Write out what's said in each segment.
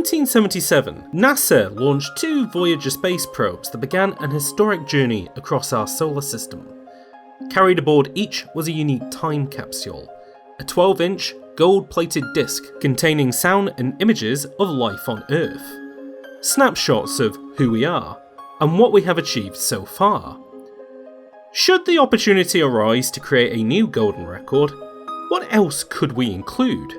1977, NASA launched 2 Voyager space probes that began an historic journey across our solar system. Carried aboard each was a unique time capsule, a 12-inch gold-plated disc containing sound and images of life on Earth, snapshots of who we are and what we have achieved so far. Should the opportunity arise to create a new golden record, what else could we include?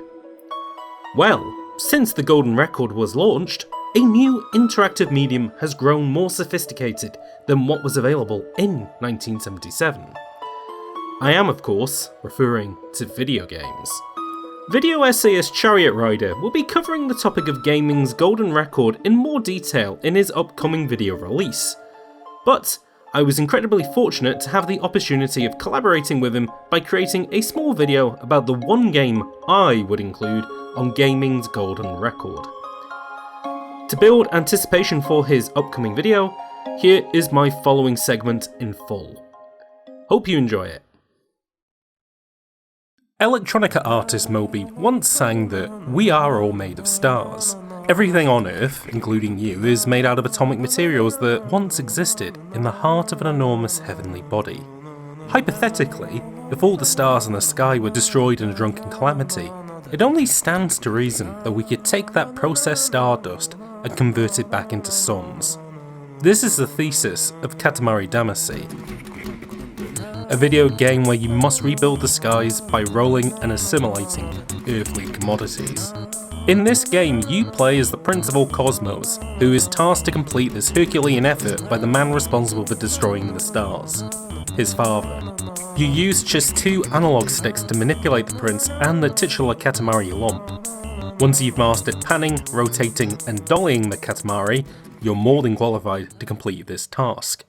Well, since the golden record was launched, a new interactive medium has grown more sophisticated than what was available in 1977. I am, of course, referring to video games. Video essayist Chariot Rider will be covering the topic of gaming's golden record in more detail in his upcoming video release, but I was incredibly fortunate to have the opportunity of collaborating with him by creating a small video about the one game I would include on gaming's golden record. To build anticipation for his upcoming video, here is my following segment in full. Hope you enjoy it. Electronica artist Moby once sang that we are all made of stars. Everything on Earth, including you, is made out of atomic materials that once existed in the heart of an enormous heavenly body. Hypothetically, if all the stars in the sky were destroyed in a drunken calamity, it only stands to reason that we could take that processed stardust and convert it back into suns. This is the thesis of Katamari Damacy, a video game where you must rebuild the skies by rolling and assimilating earthly commodities. In this game, you play as the Prince of all Cosmos, who is tasked to complete this Herculean effort by the man responsible for destroying the stars, his father. You use just 2 analog sticks to manipulate the prince and the titular Katamari lump. Once you've mastered panning, rotating and dollying the Katamari, you're more than qualified to complete this task.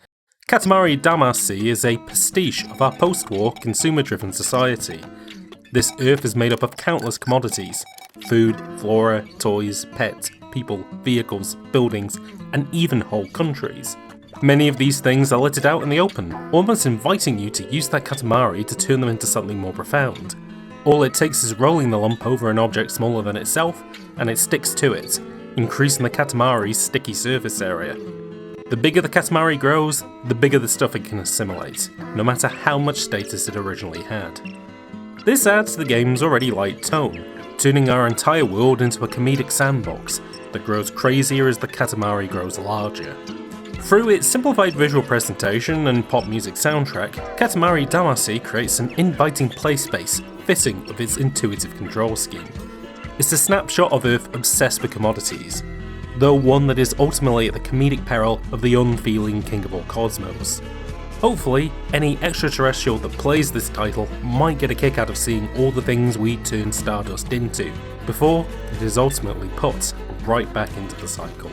Katamari Damacy is a pastiche of our post-war, consumer-driven society. This Earth is made up of countless commodities: food, flora, toys, pets, people, vehicles, buildings, and even whole countries. Many of these things are littered out in the open, almost inviting you to use that Katamari to turn them into something more profound. All it takes is rolling the lump over an object smaller than itself, and it sticks to it, increasing the Katamari's sticky surface area. The bigger the Katamari grows, the bigger the stuff it can assimilate, no matter how much status it originally had. This adds to the game's already light tone, turning our entire world into a comedic sandbox that grows crazier as the Katamari grows larger. Through its simplified visual presentation and pop music soundtrack, Katamari Damacy creates an inviting play space fitting with its intuitive control scheme. It's a snapshot of Earth obsessed with commodities, though one that is ultimately at the comedic peril of the unfeeling king of all cosmos. Hopefully, any extraterrestrial that plays this title might get a kick out of seeing all the things we turn Stardust into, before it is ultimately put right back into the cycle.